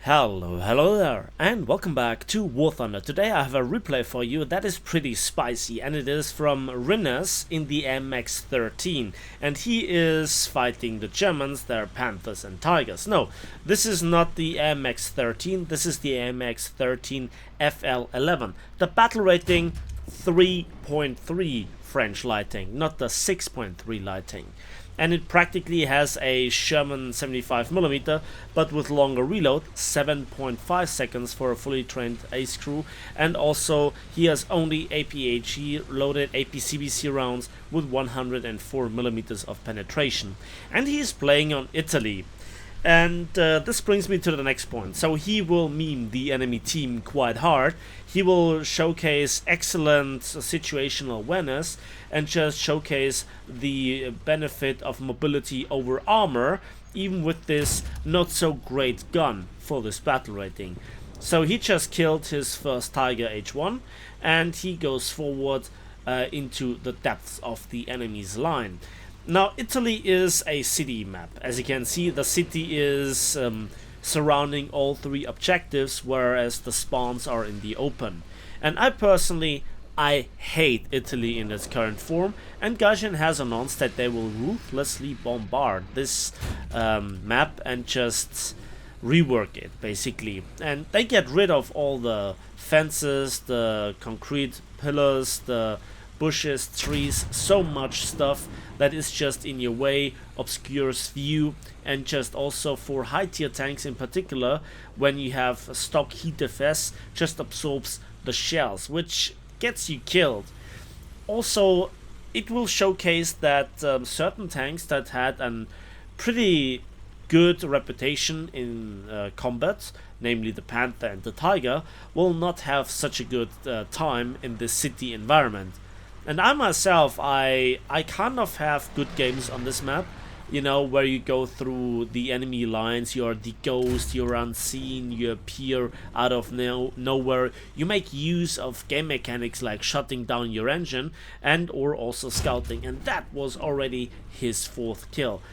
Hello there, and welcome back to War Thunder. Today I have a replay for you that is pretty spicy, and it is from Rinezz in the AMX-13, and he is fighting the Germans, their Panthers and Tigers. No, this is not the AMX-13, this is the AMX-13 FL11. The battle rating 3.3 French lighting, not the 6.3 lighting. And it practically has a Sherman 75mm, but with longer reload, 7.5 seconds for a fully trained ace crew, and also he has only APHE loaded APCBC rounds with 104mm of penetration, and he is playing on Italy. And this brings me to the next point. So he will meme the enemy team quite hard. He will showcase excellent situational awareness and just showcase the benefit of mobility over armor, even with this not so great gun for this battle rating. So he just killed his first Tiger H1 and he goes forward into the depths of the enemy's line. Now, Italy is a city map. As you can see, the city is surrounding all three objectives, whereas the spawns are in the open. And I hate Italy in its current form, and Gaijin has announced that they will ruthlessly bombard this map and just rework it, basically. And they get rid of all the fences, the concrete pillars, the bushes, trees, so much stuff that is just in your way, obscures view, and just also for high tier tanks in particular, when you have stock heat defense, just absorbs the shells, which gets you killed. Also, it will showcase that certain tanks that had a pretty good reputation in combat, namely the Panther and the Tiger, will not have such a good time in this city environment. And I myself, I kind of have good games on this map, you know, where you go through the enemy lines, you're the ghost, you're unseen, you appear out of nowhere, you make use of game mechanics like shutting down your engine and or also scouting, and that was already his fourth kill,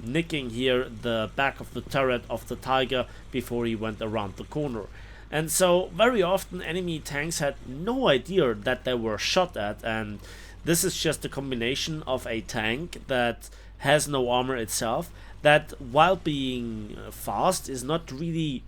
nicking here the back of the turret of the Tiger before he went around the corner. And so very often enemy tanks had no idea that they were shot at, and this is just a combination of a tank that has no armor itself, that while being fast is not really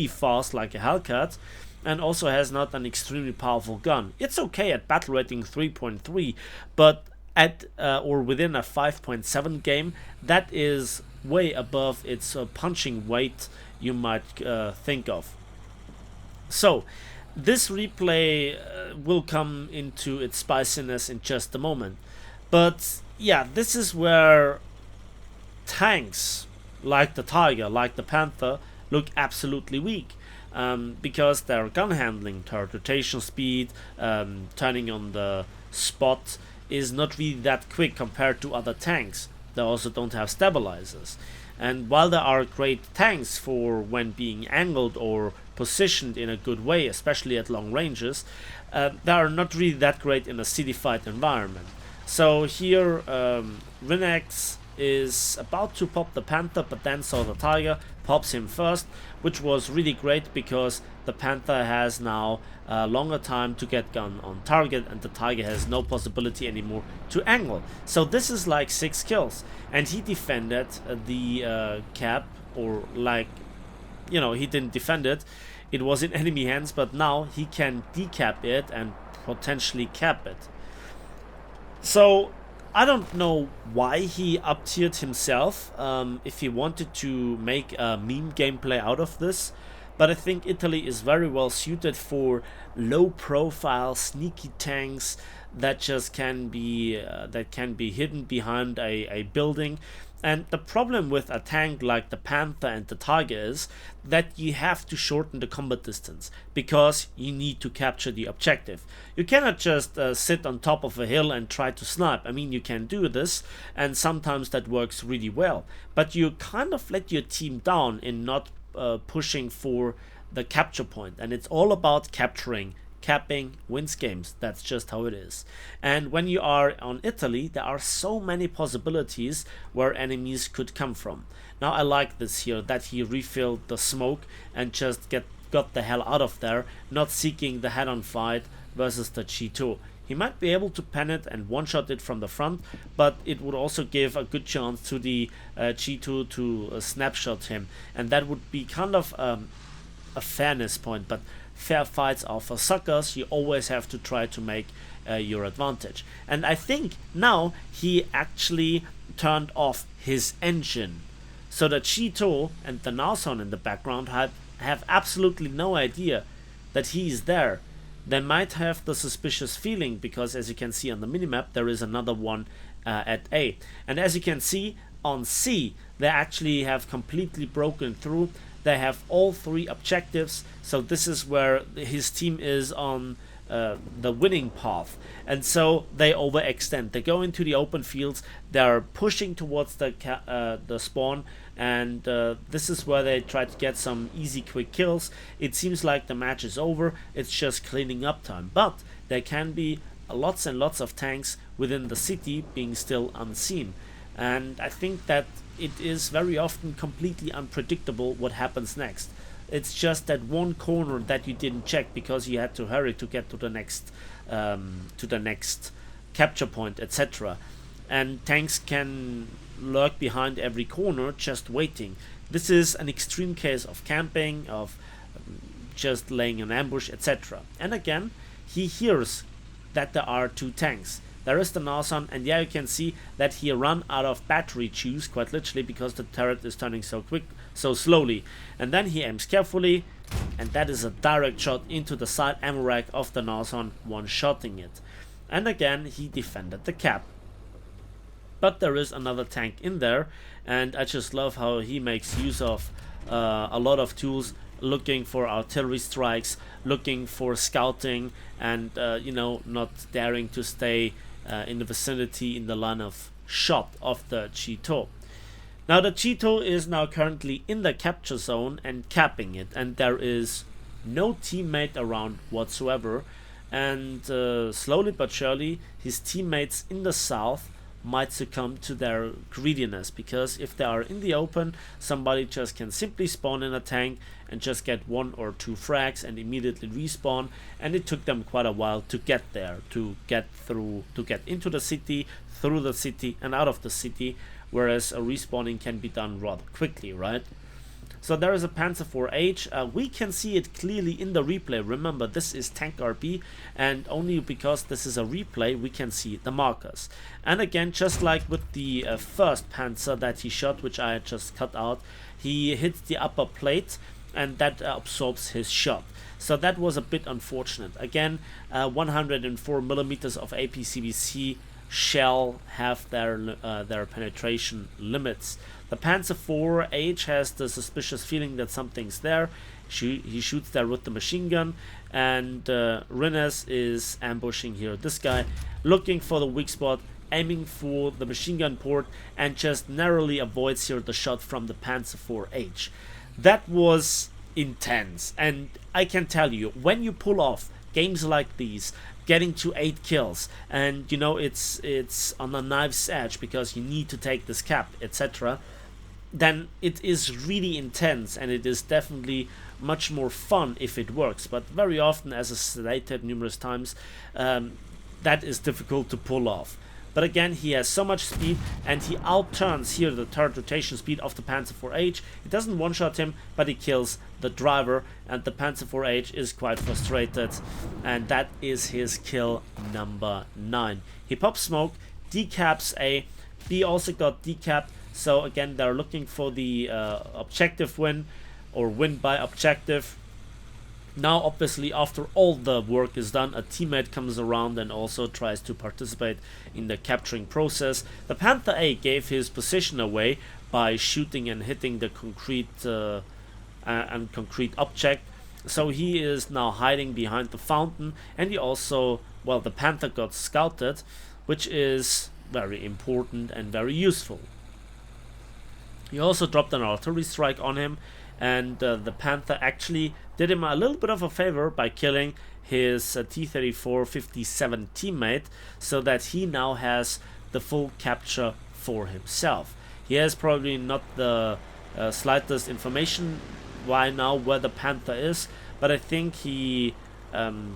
fast like a Hellcat, and also has not an extremely powerful gun. It's okay at battle rating 3.3, but at or within a 5.7 game, that is way above its punching weight you might think of. So, this replay will come into its spiciness in just a moment. But yeah, this is where tanks like the Tiger, like the Panther, look absolutely weak. Because their gun handling, turret rotation speed, turning on the spot is not really that quick compared to other tanks. They also don't have stabilizers. And while there are great tanks for when being angled or positioned in a good way, especially at long ranges, they are not really that great in a city fight environment. So here Rinezz is about to pop the Panther, but then saw the Tiger, pops him first, which was really great because the Panther has now longer time to get gun on target and the Tiger has no possibility anymore to angle. So this is like 6 kills, and he defended the cap, or like, you know, he didn't defend it, it was in enemy hands, but now he can decap it and potentially cap it. So I don't know why he up-tiered himself, if he wanted to make a meme gameplay out of this, but I think Italy is very well suited for low-profile, sneaky tanks that just can be hidden behind a building. And the problem with a tank like the Panther and the Tiger is that you have to shorten the combat distance because you need to capture the objective. You cannot just sit on top of a hill and try to snipe. I mean, you can do this, and sometimes that works really well, but you kind of let your team down in not pushing for the capture point, and it's all about capturing capping wins games. That's just how it is. And when you are on Italy, there are so many possibilities where enemies could come from. Now I like this here, that he refilled the smoke and just got the hell out of there, not seeking the head-on fight versus the G2. He might be able to pen it and one-shot it from the front, but it would also give a good chance to the G2 to snapshot him, and that would be kind of a fairness point. But fair fights are for suckers. You always have to try to make your advantage. And I think now he actually turned off his engine, so that G2 and the Narson in the background have absolutely no idea that he is there. They might have the suspicious feeling, because as you can see on the minimap, there is another one at A. And as you can see on C, they actually have completely broken through. They have all 3 objectives, so this is where his team is on the winning path. And so they overextend. They go into the open fields, they're pushing towards the spawn, and this is where they try to get some easy quick kills. It seems like the match is over, it's just cleaning up time, but there can be lots and lots of tanks within the city being still unseen, and I think that it is very often completely unpredictable what happens next. It's just that one corner that you didn't check because you had to hurry to get to the next capture point, etc. And tanks can lurk behind every corner just waiting. This is an extreme case of camping, of just laying an ambush, etc. And again, he hears that there are 2 tanks. There is the Narson, and yeah, you can see that he run out of battery juice, quite literally, because the turret is turning so slowly. And then he aims carefully, and that is a direct shot into the side ammo rack of the Narson, one-shotting it. And again, he defended the cap. But there is another tank in there, and I just love how he makes use of a lot of tools, looking for artillery strikes, looking for scouting, and you know, not daring to stay in the vicinity in the line of shot of the G2. Now the G2 is now currently in the capture zone and capping it, and there is no teammate around whatsoever, and slowly but surely his teammates in the south might succumb to their greediness, because if they are in the open, somebody just can simply spawn in a tank and just get 1 or 2 frags and immediately respawn, and it took them quite a while to get there, to get into the city, through the city and out of the city, whereas a respawning can be done rather quickly, right? So there is a Panzer IV-H. We can see it clearly in the replay. Remember, this is Tank RP, and only because this is a replay we can see the markers. And again, just like with the first Panzer that he shot, which I had just cut out, he hits the upper plate and that absorbs his shot. So that was a bit unfortunate. Again, 104 millimeters of APCBC shall have their penetration limits. The Panzer IV-H has the suspicious feeling that something's there. He shoots there with the machine gun, and Rinezz is ambushing here this guy, looking for the weak spot, aiming for the machine gun port, and just narrowly avoids here the shot from the Panzer IV-H. That was intense, and I can tell you, when you pull off games like these, getting to 8 kills, and you know it's on a knife's edge because you need to take this cap, etc., then it is really intense, and it is definitely much more fun if it works. But very often, as I stated numerous times, that is difficult to pull off. But again, he has so much speed, and he outturns here the turret rotation speed of the Panzer IV-H. It doesn't one-shot him, but he kills the driver, and the Panzer IV-H is quite frustrated, and that is his kill number 9. He pops smoke, decaps A. B also got decapped, so again, they're looking for the objective win, or win by objective. Now, obviously, after all the work is done, a teammate comes around and also tries to participate in the capturing process. The Panther A gave his position away by shooting and hitting the concrete object. So he is now hiding behind the fountain, and he also, well, the Panther got scouted, which is very important and very useful. He also dropped an artillery strike on him, and the Panther actually did him a little bit of a favor by killing his T-34-57 teammate, so that he now has the full capture for himself. He has probably not the slightest information why now where the Panther is, but I think he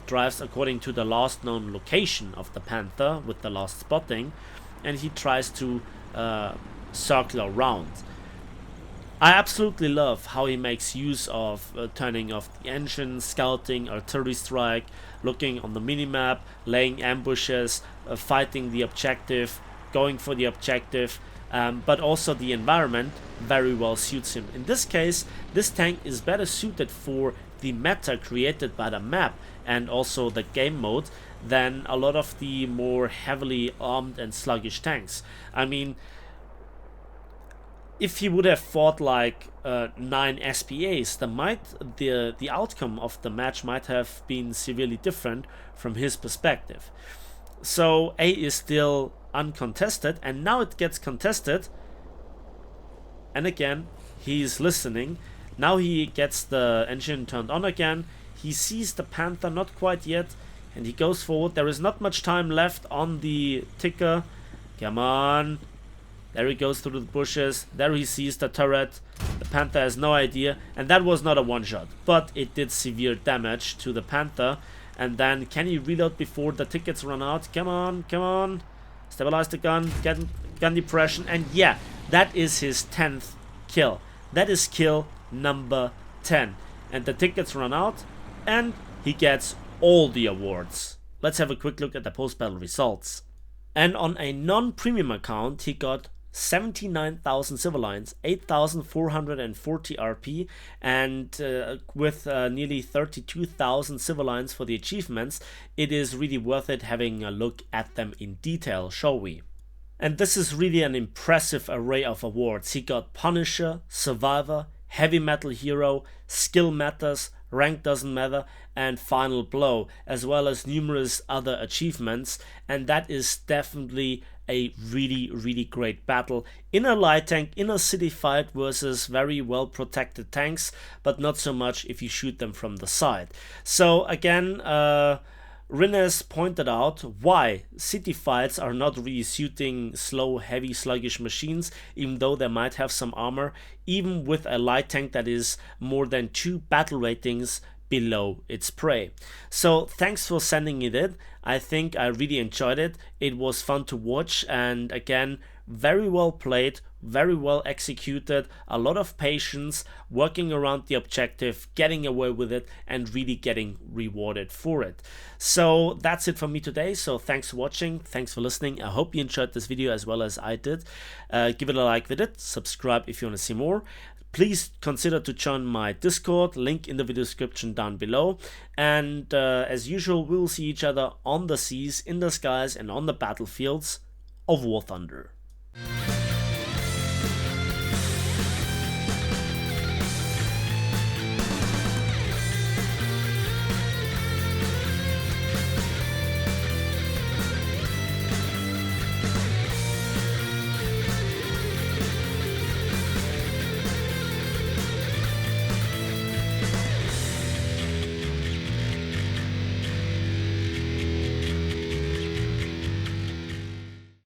drives according to the last known location of the Panther with the last spotting, and he tries to circle around. I absolutely love how he makes use of turning off the engine, scouting, artillery strike, looking on the minimap, laying ambushes, fighting the objective, going for the objective, but also the environment very well suits him. In this case, this tank is better suited for the meta created by the map and also the game mode than a lot of the more heavily armed and sluggish tanks. I mean, if he would have fought like 9 SPAs, the outcome of the match might have been severely different from his perspective. So A is still uncontested, and now it gets contested, and again he's listening. Now he gets the engine turned on again. He sees the Panther, not quite yet, and he goes forward. There is not much time left on the ticker. Come on. There he goes through the bushes. There he sees the turret. The Panther has no idea, and that was not a one-shot, but it did severe damage to the Panther. And then can he reload before the tickets run out? Come on, come on. Stabilize the gun, get gun depression, and yeah, that is his 10th kill. That is kill number 10. And the tickets run out, and he gets all the awards. Let's have a quick look at the post-battle results. And on a non-premium account, he got 79,000 civilians, 8,440 RP, and with nearly 32,000 civilians for the achievements, it is really worth it having a look at them in detail, shall we? And this is really an impressive array of awards. He got Punisher, Survivor, Heavy Metal Hero, Skill Matters, Rank Doesn't Matter, and Final Blow, as well as numerous other achievements, and that is definitely a really great battle in a light tank, in a city fight versus very well protected tanks, but not so much if you shoot them from the side. So again, Rinezz pointed out why city fights are not really suiting slow, heavy, sluggish machines, even though they might have some armor, even with a light tank that is more than 2 battle ratings below its prey. So thanks for sending it in. I think I really enjoyed it. It was fun to watch, and again, very well played, very well executed, a lot of patience, working around the objective, getting away with it, and really getting rewarded for it. So that's it for me today. So thanks for watching, thanks for listening. I hope you enjoyed this video as well as I did. Give it a like with it, subscribe if you want to see more. Please consider to join my Discord, link in the video description down below. And as usual, we will see each other on the seas, in the skies, and on the battlefields of War Thunder.